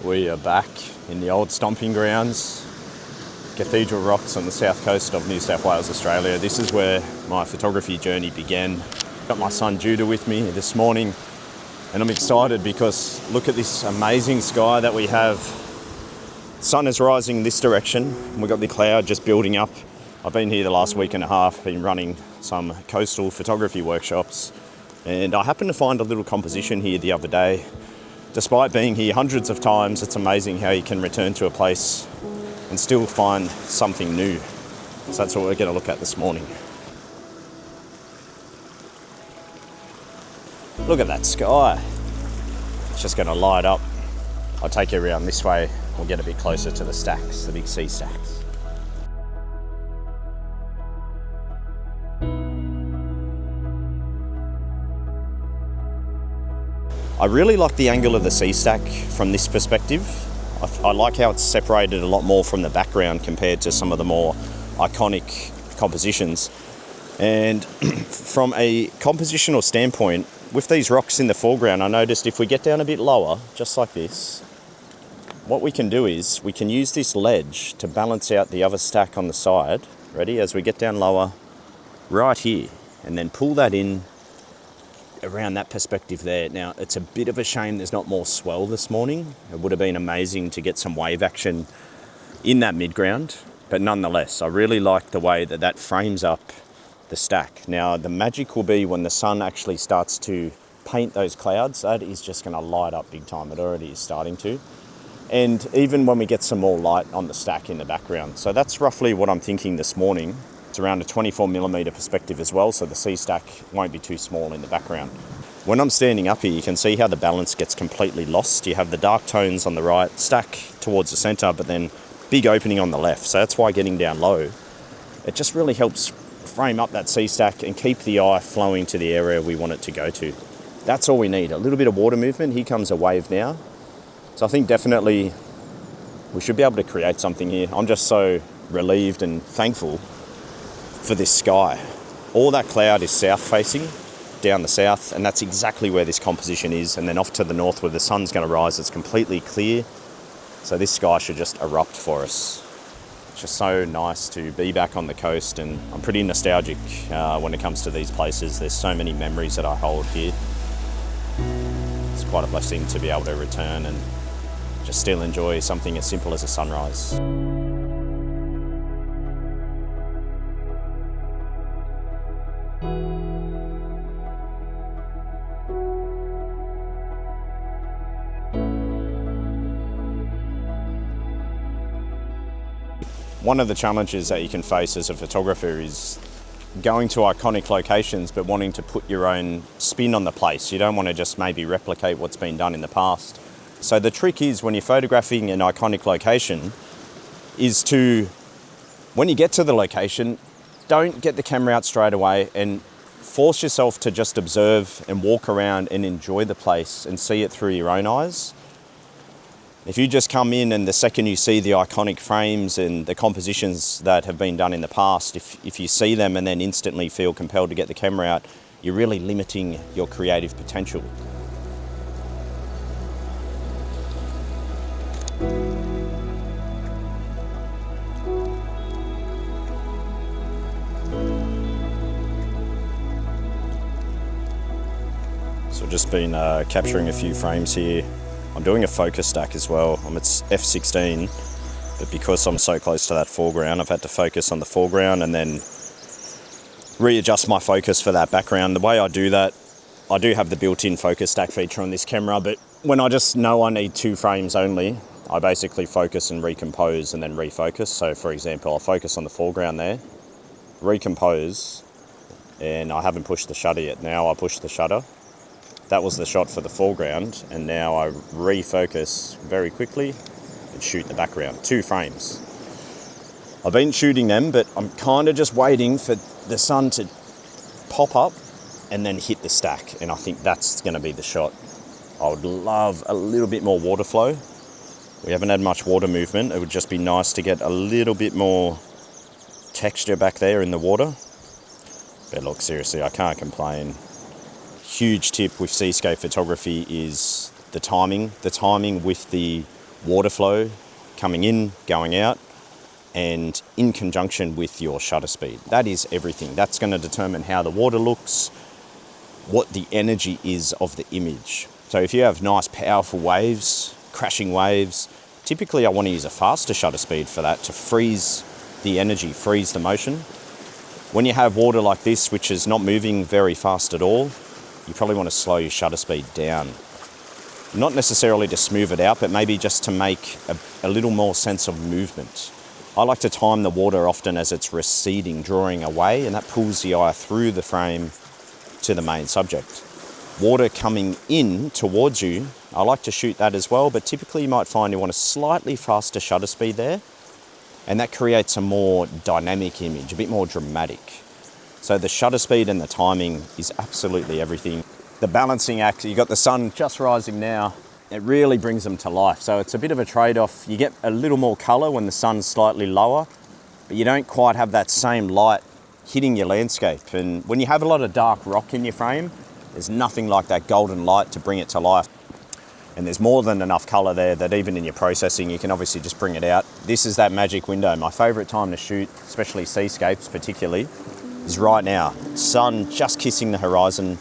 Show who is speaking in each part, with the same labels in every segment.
Speaker 1: We are back in the old stomping grounds, Cathedral Rocks on the south coast of New South Wales, Australia. This is where my photography journey began. Got my son Judah with me this morning, and I'm excited because look at this amazing sky that we have. Sun is rising this direction. We've got the cloud just building up. I've been here the last week and a half, been running some coastal photography workshops, and I happened to find a little composition here the other day. Despite being here hundreds of times, it's amazing how you can return to a place and still find something new. So that's what we're going to look at this morning. Look at that sky. It's just going to light up. I'll take you around this way. We'll get a bit closer to the stacks, the big sea stacks. I really like the angle of the sea stack from this perspective. I like how it's separated a lot more from the background compared to some of the more iconic compositions. And from a compositional standpoint, with these rocks in the foreground, I noticed if we get down a bit lower, just like this, what we can do is we can use this ledge to balance out the other stack on the side. Ready? As we get down lower, right here, and then pull that in around that perspective there. Now, it's a bit of a shame there's not more swell this morning. It would have been amazing to get some wave action in that midground, but nonetheless, I really like the way that that frames up the stack. Now, the magic will be when the sun actually starts to paint those clouds. That is just going to light up big time. It already is starting to. And even when we get some more light on the stack in the background. So that's roughly what I'm thinking this morning. It's around a 24mm perspective as well, so the sea stack won't be too small in the background. When I'm standing up here, you can see how the balance gets completely lost. You have the dark tones on the right, stack towards the center, but then big opening on the left. So that's why getting down low, it just really helps frame up that sea stack and keep the eye flowing to the area we want it to go to. That's all we need, a little bit of water movement. Here comes a wave now. So I think definitely we should be able to create something here. I'm just so relieved and thankful for this sky. All that cloud is south facing, down the south, and that's exactly where this composition is. And then off to the north where the sun's going to rise, it's completely clear. So this sky should just erupt for us. It's just so nice to be back on the coast, and I'm pretty nostalgic when it comes to these places. There's so many memories that I hold here. It's quite a blessing to be able to return and just still enjoy something as simple as a sunrise. One of the challenges that you can face as a photographer is going to iconic locations but wanting to put your own spin on the place. You don't want to just maybe replicate what's been done in the past. So the trick is when you're photographing an iconic location is to, when you get to the location, don't get the camera out straight away and force yourself to just observe and walk around and enjoy the place and see it through your own eyes. If you just come in and the second you see the iconic frames and the compositions that have been done in the past, if you see them and then instantly feel compelled to get the camera out, you're really limiting your creative potential. So I've just been capturing a few frames here. I'm doing a focus stack as well. I'm at f16, but because I'm so close to that foreground, I've had to focus on the foreground and then readjust my focus for that background. The way I do that, I do have the built-in focus stack feature on this camera, but when I just know I need 2 frames only, I basically focus and recompose and then refocus. So for example, I'll focus on the foreground there, recompose, and I haven't pushed the shutter yet. Now I push the shutter. That was the shot for the foreground, and now I refocus very quickly and shoot the background. 2 frames. I've been shooting them, but I'm kind of just waiting for the sun to pop up and then hit the stack, and I think that's going to be the shot. I would love a little bit more water flow. We haven't had much water movement. It would just be nice to get a little bit more texture back there in the water. But look, seriously, I can't complain. Huge tip with seascape photography is the timing with the water flow coming in, going out, and in conjunction with your shutter speed. That is everything. That's going to determine how the water looks, what the energy is of the image. So if you have nice powerful waves, crashing waves, typically I want to use a faster shutter speed for that to freeze the energy, freeze the motion. When you have water like this, which is not moving very fast at all, you probably want to slow your shutter speed down. Not necessarily to smooth it out, but maybe just to make a little more sense of movement. I like to time the water often as it's receding, drawing away, and that pulls the eye through the frame to the main subject. Water coming in towards you, I like to shoot that as well, but typically you might find you want a slightly faster shutter speed there, and that creates a more dynamic image, a bit more dramatic. So the shutter speed and the timing is absolutely everything. The balancing act, you've got the sun just rising now, it really brings them to life. So it's a bit of a trade-off. You get a little more colour when the sun's slightly lower, but you don't quite have that same light hitting your landscape. And when you have a lot of dark rock in your frame, there's nothing like that golden light to bring it to life. And there's more than enough colour there that even in your processing, you can obviously just bring it out. This is that magic window. My favourite time to shoot, especially seascapes particularly, is right now. Sun just kissing the horizon,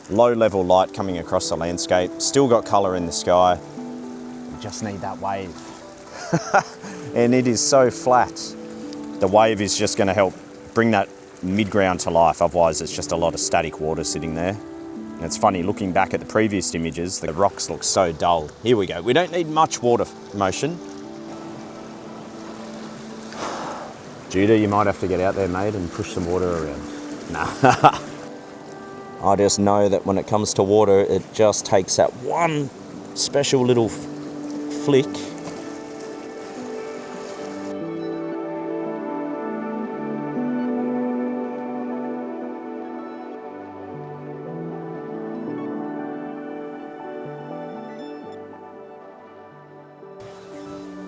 Speaker 1: low level light coming across the landscape, still got colour in the sky. You just need that wave. And it is so flat. The wave is just going to help bring that mid-ground to life. Otherwise it's just a lot of static water sitting there. And it's funny, looking back at the previous images, the rocks look so dull. Here we go. We don't need much water motion. Judah, you might have to get out there, mate, and push some water around. Nah. I just know that when it comes to water, it just takes that one special little flick.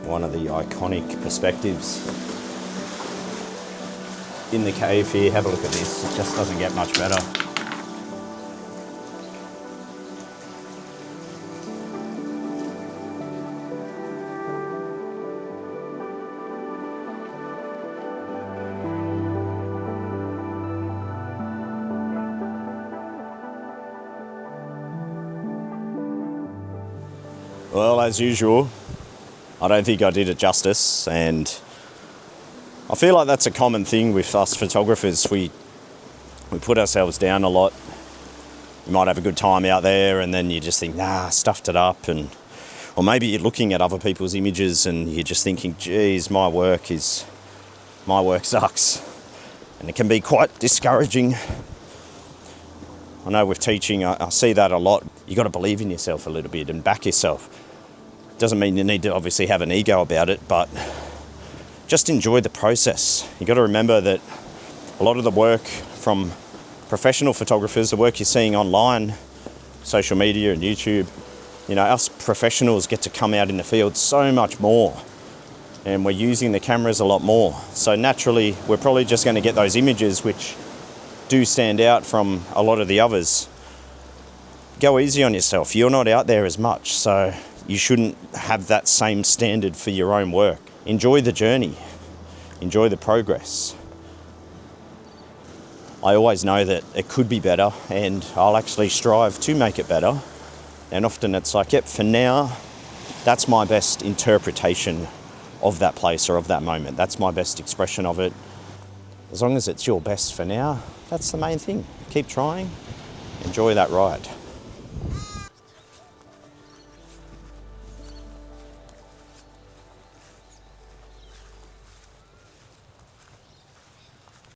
Speaker 1: One of the iconic perspectives in the cave here. Have a look at this. It just doesn't get much better. Well, as usual, I don't think I did it justice, and I feel like that's a common thing with us photographers. We put ourselves down a lot. You might have a good time out there and then you just think, nah, stuffed it up. Or maybe you're looking at other people's images and you're just thinking, geez, my work sucks. And it can be quite discouraging. I know with teaching, I see that a lot. You got to believe in yourself a little bit and back yourself. Doesn't mean you need to obviously have an ego about it, but just enjoy the process. You got to remember that a lot of the work from professional photographers, the work you're seeing online, social media and YouTube, you know, us professionals get to come out in the field so much more, and we're using the cameras a lot more. So naturally, we're probably just going to get those images which do stand out from a lot of the others. Go easy on yourself. You're not out there as much, so you shouldn't have that same standard for your own work. Enjoy the journey. Enjoy the progress. I always know that it could be better, and I'll actually strive to make it better. And often it's like, yep, for now, that's my best interpretation of that place or of that moment. That's my best expression of it. As long as it's your best for now, that's the main thing. Keep trying. Enjoy that ride.